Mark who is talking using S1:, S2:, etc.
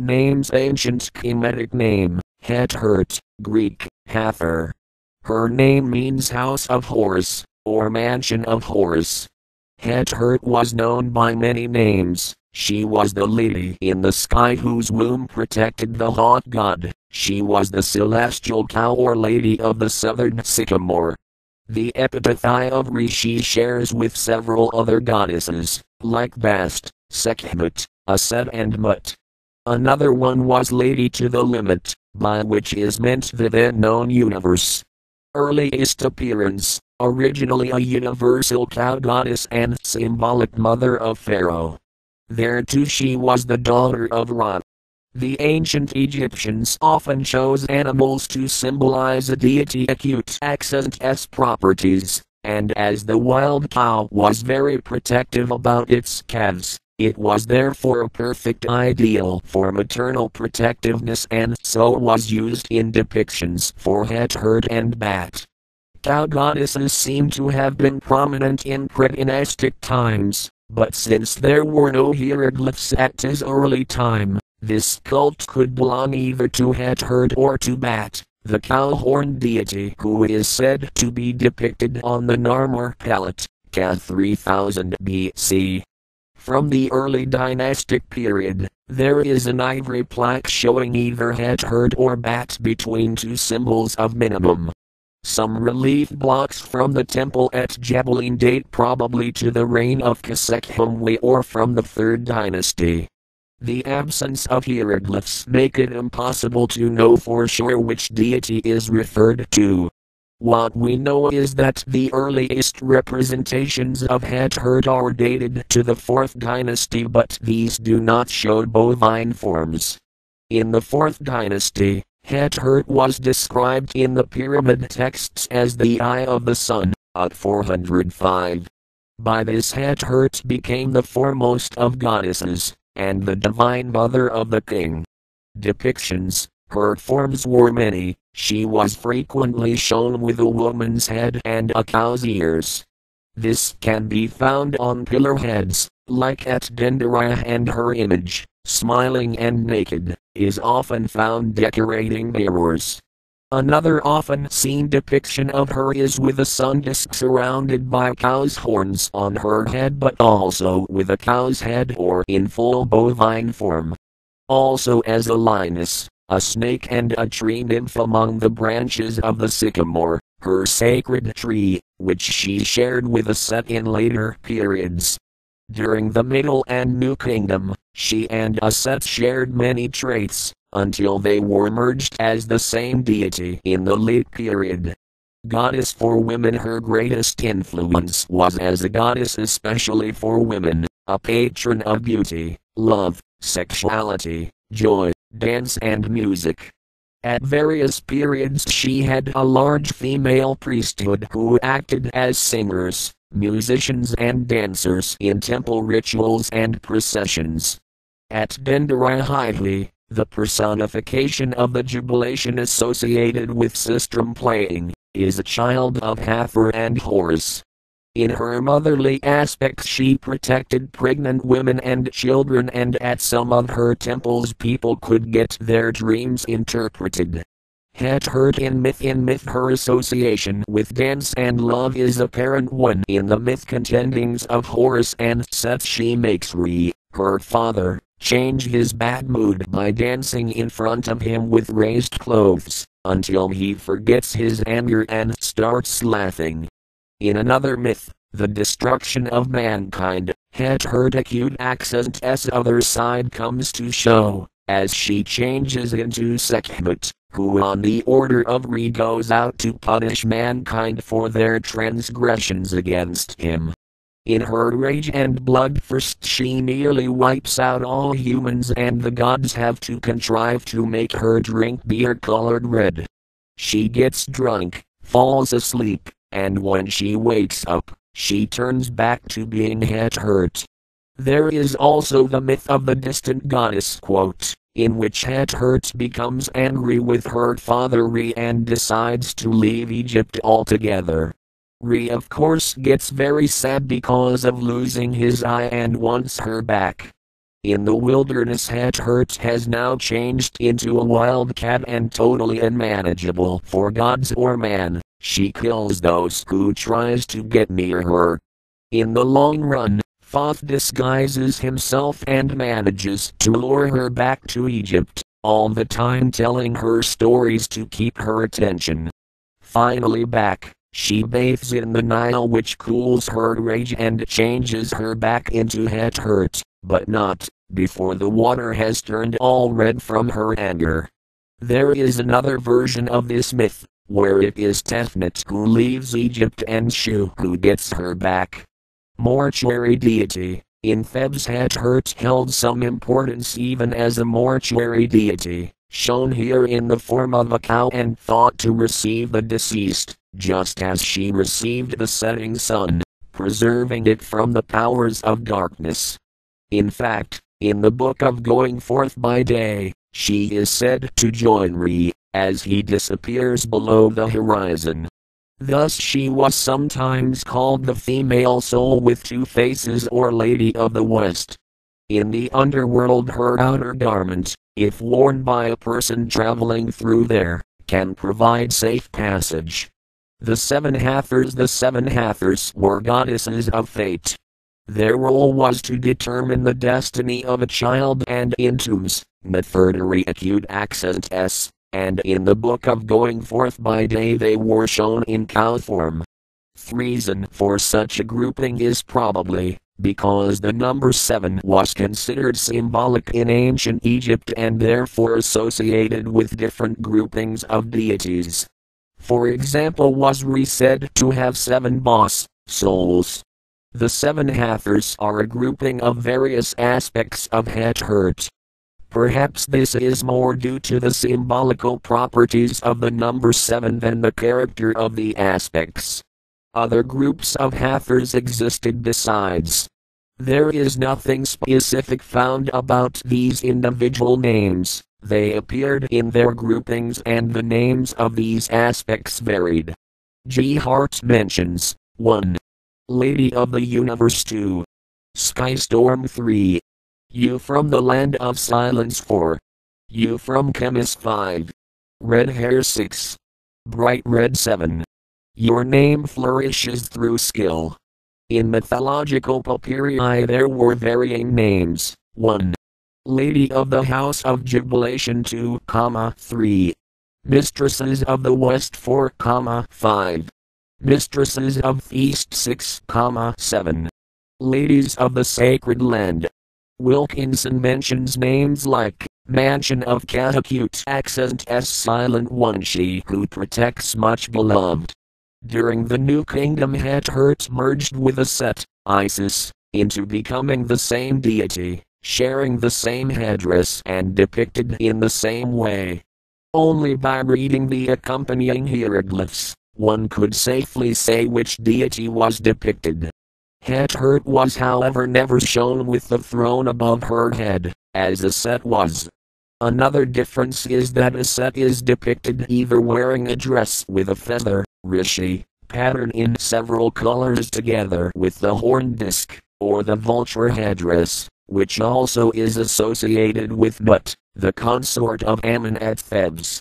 S1: Names Ancient Kemetic name, Hathor, Greek, Hathor. Her name means house of Horus, or mansion of Horus. Hathor was known by many names. She was the lady in the sky whose womb protected the hawk god. She was the celestial cow or lady of the southern sycamore. The epithet of Re she shares with several other goddesses, like Bast, Sekhmet, Aset and Mut. Another one was Lady to the Limit, by which is meant the then known universe. Earliest appearance, originally a universal cow goddess and symbolic mother of Pharaoh. Thereto she was the daughter of Ra. The ancient Egyptians often chose animals to symbolize a deity acute accent s properties, and as the wild cow was very protective about its calves, it was therefore a perfect ideal for maternal protectiveness and so was used in depictions for Hathor and Bat. Cow goddesses seem to have been prominent in pre-dynastic times, but since there were no hieroglyphs at this early time, this cult could belong either to Hathor or to Bat, the cow-horned deity who is said to be depicted on the Narmer palette, ca. 3000 BC. From the early dynastic period, there is an ivory plaque showing either Hathor or Bat between two symbols of minimum. Some relief blocks from the temple at Jebelin date probably to the reign of Khsekhemwy or from the 3rd dynasty. The absence of hieroglyphs make it impossible to know for sure which deity is referred to. What we know is that the earliest representations of Hathor are dated to the 4th dynasty, but these do not show bovine forms. In the 4th dynasty, Hathor was described in the pyramid texts as the Eye of the Sun, at 405. By this Hathor became the foremost of goddesses, and the divine mother of the king. Depictions, her forms were many. She was frequently shown with a woman's head and a cow's ears. This can be found on pillar heads, like at Dendera, and her image, smiling and naked, is often found decorating mirrors. Another often seen depiction of her is with a sun disk surrounded by cow's horns on her head, but also with a cow's head or in full bovine form. Also as a lioness, a snake and a tree nymph among the branches of the sycamore, her sacred tree, which she shared with Aset in later periods. During the Middle and New Kingdom, she and Aset shared many traits, until they were merged as the same deity in the late period. Goddess for women, her greatest influence was as a goddess especially for women, a patron of beauty, love, sexuality, joy, dance and music. At various periods she had a large female priesthood who acted as singers, musicians and dancers in temple rituals and processions. At Dendera, the personification of the jubilation associated with sistrum playing, is a child of Hathor and Horus. In her motherly aspects she protected pregnant women and children, and at some of her temples people could get their dreams interpreted. Hathor in myth her association with dance and love is apparent when in the myth contendings of Horus and Seth she makes Re, her father, change his bad mood by dancing in front of him with raised clothes, until he forgets his anger and starts laughing. In another myth, the destruction of mankind, Hathor acute accent s other side comes to show, as she changes into Sekhmet, who on the order of Re goes out to punish mankind for their transgressions against him. In her rage and bloodthirst she nearly wipes out all humans, and the gods have to contrive to make her drink beer colored red. She gets drunk, falls asleep, and when she wakes up, she turns back to being Hathor. There is also the myth of the distant goddess quote, in which Hathor becomes angry with her father Re and decides to leave Egypt altogether. Re of course gets very sad because of losing his eye and wants her back. In the wilderness, Hathor has now changed into a wild cat and totally unmanageable for gods or man. She kills those who tries to get near her. In the long run, Thoth disguises himself and manages to lure her back to Egypt, all the time telling her stories to keep her attention. Finally back, she bathes in the Nile, which cools her rage and changes her back into Hathor, but not before the water has turned all red from her anger. There is another version of this myth, where it is Tefnut who leaves Egypt and Shu who gets her back. Mortuary deity. In Thebes, Hathor held some importance even as a mortuary deity, shown here in the form of a cow and thought to receive the deceased, just as she received the setting sun, preserving it from the powers of darkness. In fact, in the book of Going Forth by Day, she is said to join Re, as he disappears below the horizon. Thus she was sometimes called the female soul with two faces or Lady of the West. In the underworld, her outer garment, if worn by a person traveling through there, can provide safe passage. The seven Hathors were goddesses of fate. Their role was to determine the destiny of a child and in tombs, Nefertari acute accent s, and in the book of Going Forth by Day they were shown in cow form. The reason for such a grouping is probably because the number 7 was considered symbolic in ancient Egypt and therefore associated with different groupings of deities. For example, was Re said to have 7 boss souls. The 7 Hathors are a grouping of various aspects of Hathor. Perhaps this is more due to the symbolical properties of the number 7 than the character of the aspects. Other groups of Hathors existed besides. There is nothing specific found about these individual names. They appeared in their groupings and the names of these aspects varied. G. Hart mentions 1. Lady of the Universe 2. Skystorm 3. You from the Land of Silence 4. You from Chemist 5. Red Hair 6. Bright Red 7. Your name flourishes through skill. In mythological papyri there were varying names. 1. Lady of the House of Jubilation 2, 3. Mistresses of the West 4, 5. Mistresses of Feast 6, 7. Ladies of the Sacred Land. Wilkinson mentions names like Mansion of Cahacute accent s silent one, she who protects much beloved. During the New Kingdom, Hathor merged with Aset, Isis, into becoming the same deity, sharing the same headdress and depicted in the same way. Only by reading the accompanying hieroglyphs, one could safely say which deity was depicted. Hathor was however never shown with the throne above her head, as Aset was. Another difference is that Aset is depicted either wearing a dress with a feather, rishi, pattern in several colors together with the horn disc, or the vulture headdress, which also is associated with Nut, the consort of Ammon at Thebes.